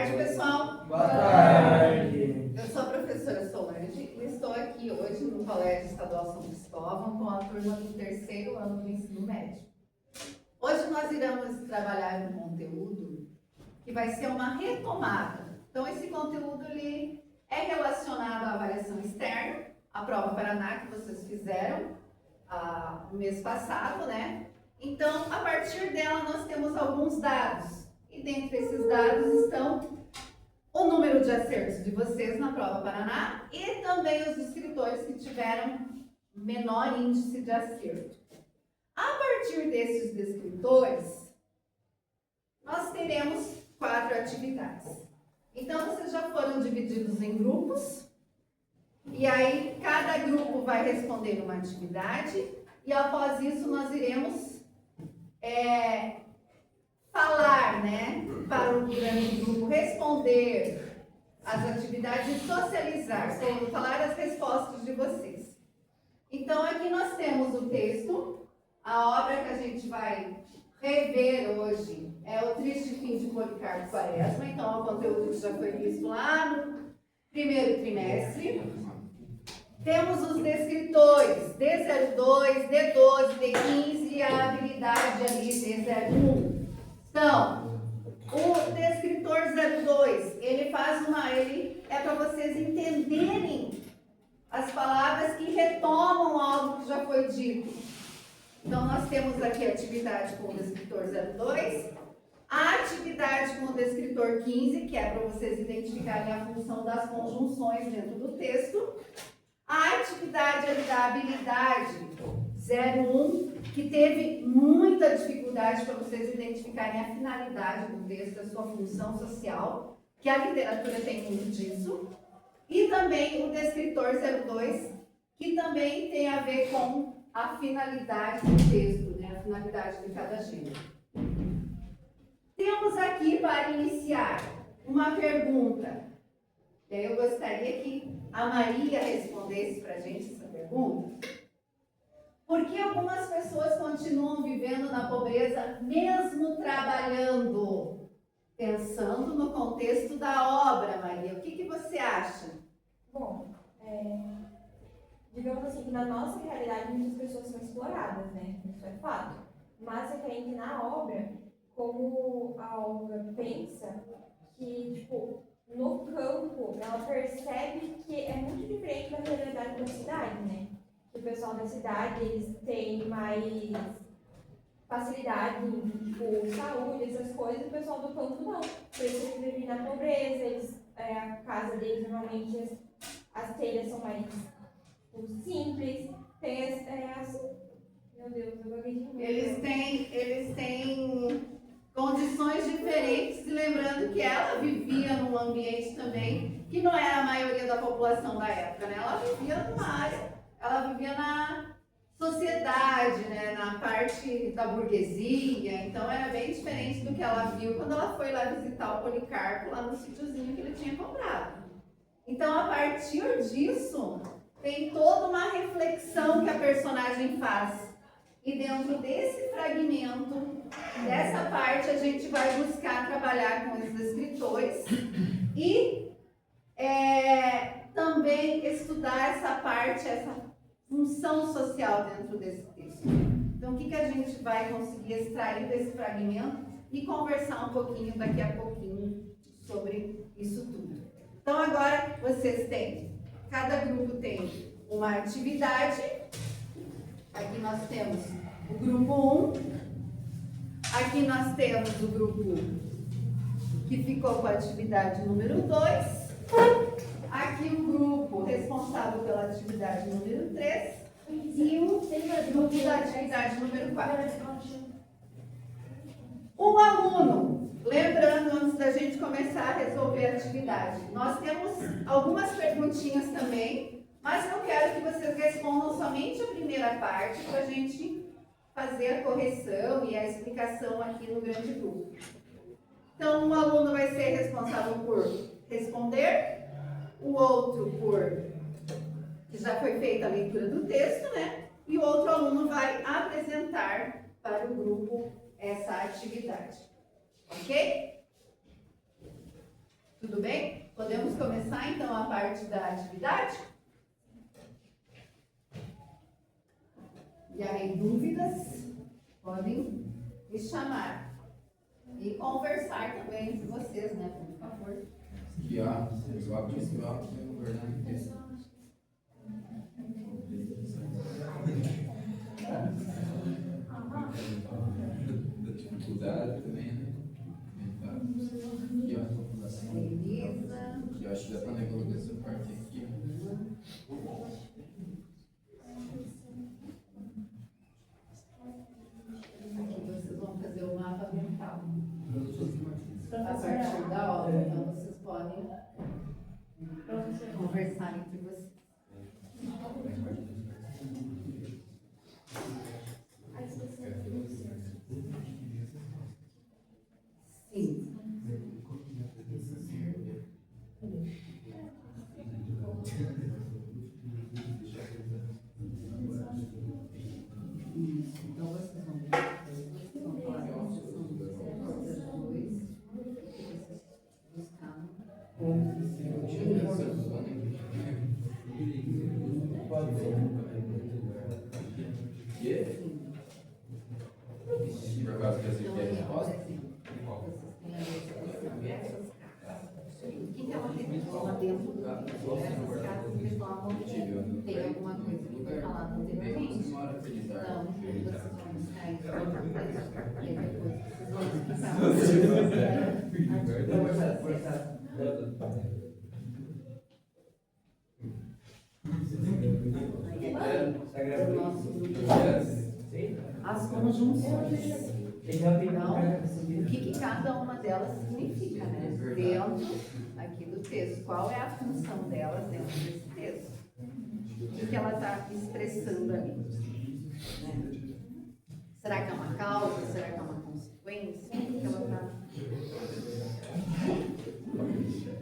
tarde, pessoal. Boa tarde. Eu sou a professora Solange e estou aqui hoje no Colégio Estadual São Cristóvão com a turma do terceiro ano do ensino médio. Hoje nós iremos trabalhar um conteúdo que vai ser uma retomada. Então, esse conteúdo ele é relacionado à avaliação externa, a prova Paraná que vocês fizeram no mês passado, né? Então, a partir dela nós temos alguns dados. E dentre esses dados estão o número de acertos de vocês na prova Paraná e também os escritores que tiveram menor índice de acerto. A partir desses descritores, nós teremos 4 atividades. Então, vocês já foram divididos em grupos, e aí cada grupo vai responder uma atividade, e após isso nós iremos falar, né, para o grande grupo, responder as atividades e socializar, falar as respostas de vocês. Então, aqui nós temos o texto, a obra que a gente vai rever hoje é O Triste Fim de Policarpo Quaresma, então é um conteúdo que já foi visto lá no primeiro trimestre. Temos os descritores, D02, D12, D15 e a habilidade ali, D01. Então, o descritor 02, ele é para vocês entenderem as palavras que retomam algo que já foi dito. Então, nós temos aqui a atividade com o descritor 02, a atividade com o descritor 15, que é para vocês identificarem a função das conjunções dentro do texto, a atividade da habilidade 01, que teve muita dificuldade para vocês identificarem a finalidade do texto, a sua função social, que a literatura tem muito disso, e também o descritor 02, que também tem a ver com a finalidade do texto, né? A finalidade de cada gênero. Temos aqui, para iniciar, uma pergunta. E aí eu gostaria que a Maria respondesse para a gente essa pergunta. Por que algumas pessoas continuam vivendo na pobreza, mesmo trabalhando? Pensando no contexto da obra, Maria, o que você acha? Bom, digamos assim, que na nossa realidade muitas pessoas são exploradas, né? Isso é fato. Mas é que na obra, como a obra pensa que, tipo, no campo, ela percebe que é muito diferente da realidade da cidade, né? Que o pessoal da cidade, eles têm mais facilidade em, tipo, saúde, essas coisas, e o pessoal do campo não. Eles vivem na pobreza, a casa deles, normalmente, as telhas são mais, tipo, simples, tem meu Deus, eu vou de Eles têm condições diferentes, lembrando que ela vivia num ambiente também que não era a maioria da população da época, né? Ela vivia numa área, ela vivia na sociedade, né? Na parte da burguesia, então era bem diferente do que ela viu quando ela foi lá visitar o Policarpo, lá no sítiozinho que ele tinha comprado. Então, a partir disso, tem toda uma reflexão que a personagem faz. E dentro desse fragmento, dessa parte, a gente vai buscar trabalhar com os escritores e também estudar essa parte, essa função social dentro desse texto. Então, o que a gente vai conseguir extrair desse fragmento e conversar um pouquinho daqui a pouquinho sobre isso tudo. Então, agora vocês têm, cada grupo tem uma atividade. Aqui nós temos o grupo 1, aqui nós temos o grupo que ficou com a atividade número 2, aqui o grupo responsável pela atividade número 3 e o grupo da atividade número 4. Um aluno, lembrando antes da gente começar a resolver a atividade, nós temos algumas perguntinhas também, mas eu quero que vocês respondam somente a primeira parte para a gente fazer a correção e a explicação aqui no grande grupo. Então, um aluno vai ser responsável por responder, o outro que já foi feita a leitura do texto, né? E o outro aluno vai apresentar para o grupo essa atividade. Ok? Tudo bem? Podemos começar então a parte da atividade? E aí, dúvidas? Podem me chamar. E conversar também entre vocês, né? Por favor. Dificuldade também, né? Aqui, ó. Beleza. Eu acho que dá pra colocar essa parte aqui, ó. Aqui vocês vão fazer o mapa mental. A partir da obra, então vocês podem conversar entre vocês. Sim. Então vocês vão falar com vocês dois, buscando Por causa que essa aqui é a resposta? o que ela revelou lá dentro dessas cartas revelam que tem alguma coisa que foi falada anteriormente. Então, vocês vão buscar isso outra coisa. E depois vocês vão explicar. As conjunções. Então, o que cada uma delas significa, né? Dentro aqui do texto. Qual é a função delas dentro desse texto? O que ela está expressando ali? Né? Será que é uma causa? Será que é uma consequência? O que ela está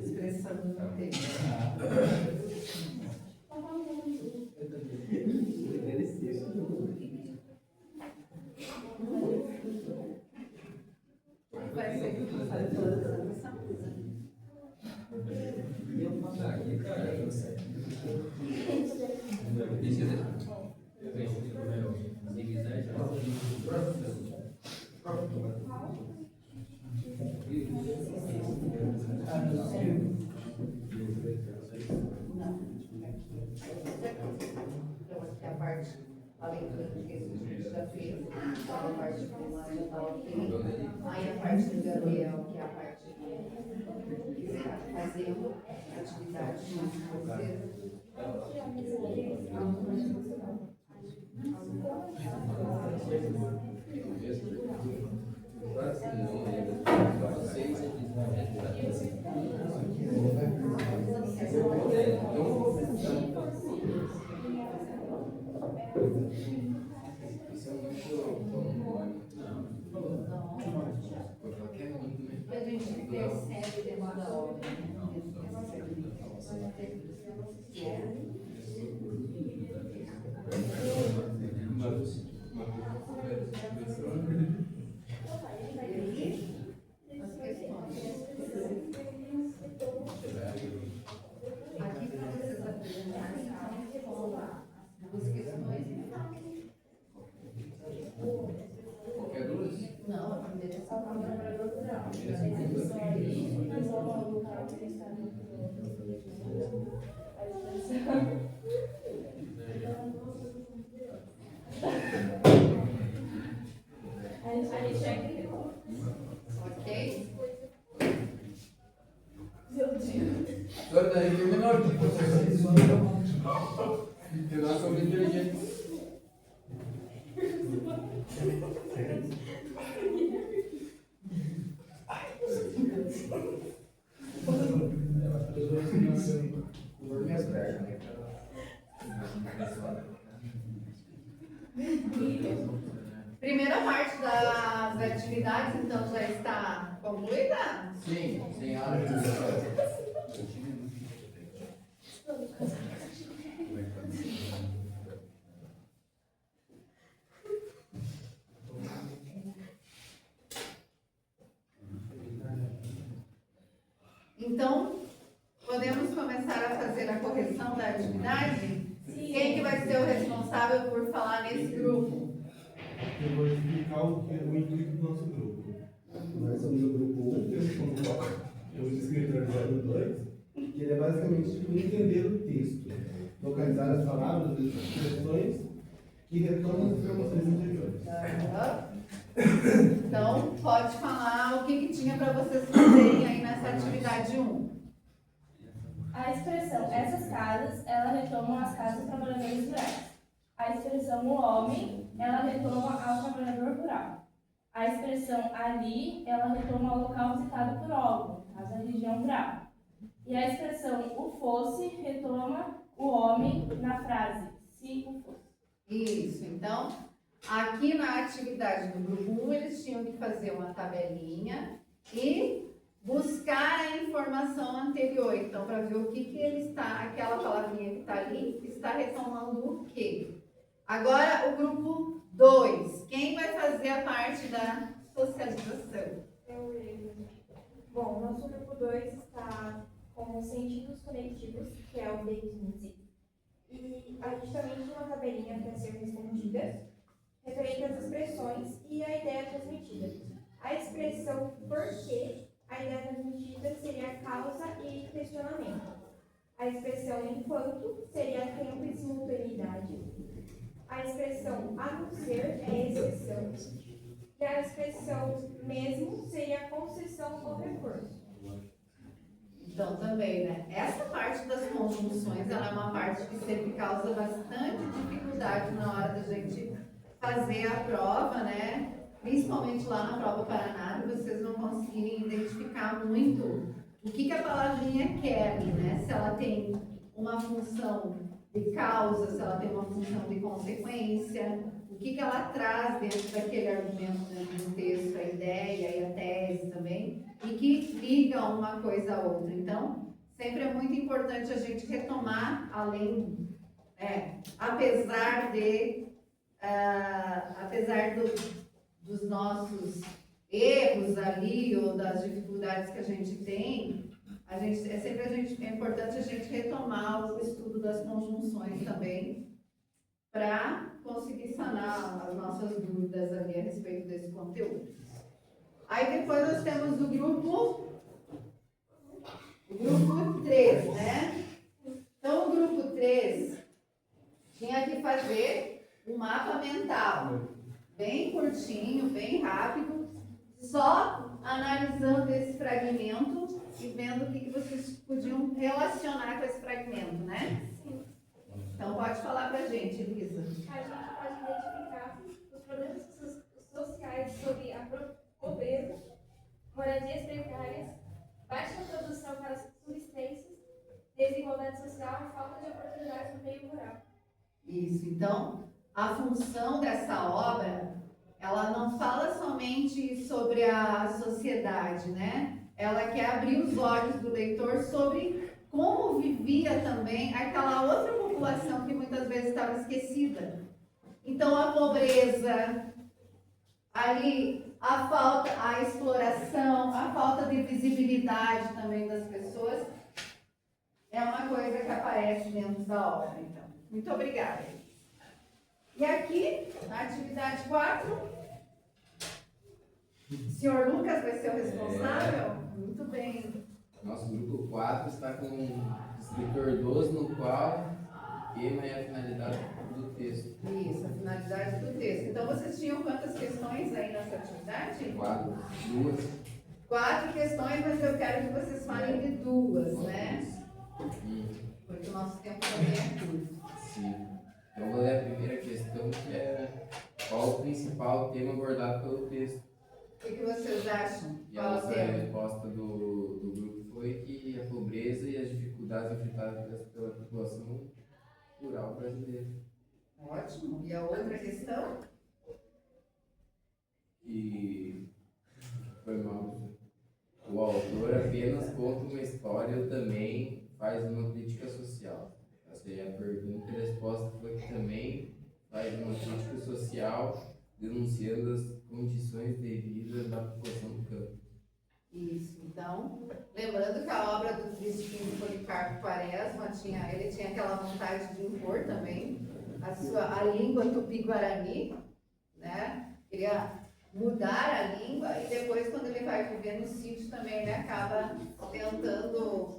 expressando no texto? Vai ser que eu falo todas as lições. Então, aqui a parte, a leitura do texto que a gente já fez, a parte final já está ok. Aí a parte do Gabriel, que é a parte que está fazendo atividade junto com você. A gente percebe dentro da obra, que é as questões. Aqui para vocês apresentarem duas questões. Qualquer duas? Não, a primeira é só a ok? Agora daí terminou. Eu não sou inteligente. Primeira parte das atividades, então, já está concluída? Sim, sem área. Então, podemos começar a fazer a correção da atividade? Quem que vai ser o responsável por falar nesse grupo? Eu vou explicar o intuito do nosso grupo. Nós somos o grupo 1, temos como os escritores 02, que ele é basicamente entender o texto, localizar as palavras e as expressões que retomam as informações anteriores. Então, pode falar o que tinha para vocês fazerem aí nessa atividade 1. A expressão essas casas, ela retoma as casas trabalhadores rurais. A expressão o homem, ela retoma ao trabalhador rural. A expressão ali, ela retoma ao local citado por Olgo, a região rural. E a expressão o fosse retoma o homem na frase se o fosse. Isso, então, aqui na atividade do grupo 1, eles tinham que fazer uma tabelinha e buscar a informação anterior. Então, para ver o que ele está, aquela palavrinha que está ali, está retomando o quê? Agora, o grupo 2. Quem vai fazer a parte da socialização? Bom, nosso grupo 2 está com os sentidos conectivos, que é o D15. E a gente também tinha uma tabelinha para ser respondida, referente às expressões e a ideia transmitida. A expressão porquê, a ideia transmitida seria causa e questionamento. A expressão enquanto seria tempo e simultaneidade. A expressão a não ser é exceção. E a expressão mesmo seria concessão ou reforço. Então, também, né? Essa parte das conjunções, ela é uma parte que sempre causa bastante dificuldade na hora da gente fazer a prova, né? Principalmente lá na prova Paraná, vocês não conseguirem identificar muito o que a palavrinha quer, né? Se ela tem uma função de causa, se ela tem uma função de consequência, o que ela traz dentro daquele argumento, dentro do texto, a ideia e a tese também, e que liga uma coisa a outra. Então, sempre é muito importante a gente retomar, apesar dos nossos erros ali, ou das dificuldades que a gente tem, é importante a gente retomar o estudo das conjunções também, para conseguir sanar as nossas dúvidas ali a respeito desse conteúdo. Aí depois nós temos o grupo 3, né? Então o grupo 3 tinha que fazer um mapa mental, bem curtinho, bem rápido, só analisando esse fragmento e vendo o que vocês podiam relacionar com esse fragmento, né? Sim. Então pode falar pra gente, Elisa. A gente pode identificar os problemas sociais sobre a pobreza, moradias precárias, baixa produção para subsistências, desigualdade social e falta de oportunidades no meio rural. Isso, então, a função dessa obra, ela não fala somente sobre a sociedade, né? Ela quer abrir os olhos do leitor sobre como vivia também aquela outra população que muitas vezes estava esquecida. Então, a pobreza, ali, a falta, a exploração, a falta de visibilidade também das pessoas, é uma coisa que aparece dentro da obra, então. Muito obrigada. E aqui, na atividade 4, o senhor Lucas vai ser o responsável? Muito bem. Nosso grupo 4 está com o escritor 12, no qual o tema é a finalidade do texto. Isso, a finalidade do texto. Então, vocês tinham quantas questões aí nessa atividade? 4, 2. 4 questões, mas eu quero que vocês falem de 2, né? Porque o nosso tempo também é curto. Sim. Então, vou ler a primeira questão, que é qual o principal tema abordado pelo texto. O que vocês acham? E a Qual é o nossa tema? resposta do grupo foi que a pobreza e as dificuldades enfrentadas pela população rural brasileira. Ótimo. E a outra questão? E foi mal. O autor apenas conta uma história ou também faz uma crítica social. Essa é a pergunta, e a resposta foi que também faz uma crítica social denunciando as condições de vida da população do campo. Isso. Então, lembrando que a obra do Crispim Policarpo Quaresma ele tinha aquela vontade de impor também a língua tupi-guarani, né? Queria mudar a língua e depois, quando ele vai viver no sítio também, ele acaba tentando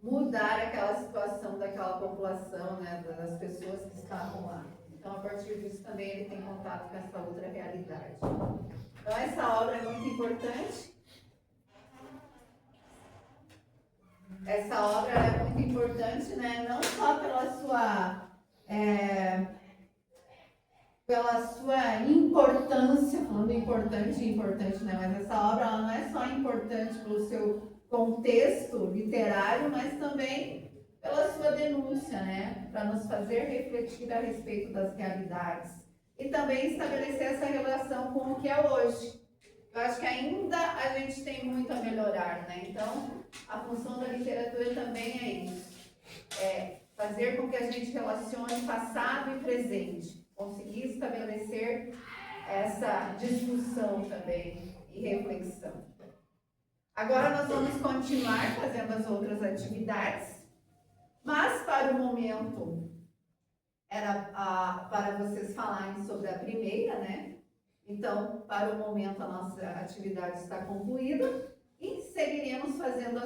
mudar aquela situação daquela população, né? Das pessoas que estavam lá. Então, a partir disso também ele tem contato com essa outra realidade. Então, essa obra é muito importante. Essa obra é muito importante, né? Não só pela sua importância, falando importante, né? Mas essa obra ela não é só importante pelo seu contexto literário, mas também pela sua denúncia, né? Para nos fazer refletir a respeito das realidades e também estabelecer essa relação com o que é hoje. Eu acho que ainda a gente tem muito a melhorar, né? Então, a função da literatura também é isso. É fazer com que a gente relacione passado e presente. Conseguir estabelecer essa discussão também e reflexão. Agora nós vamos continuar fazendo as outras atividades, mas para o momento era para vocês falarem sobre a primeira, né? Então, para o momento, a nossa atividade está concluída e seguiremos fazendo as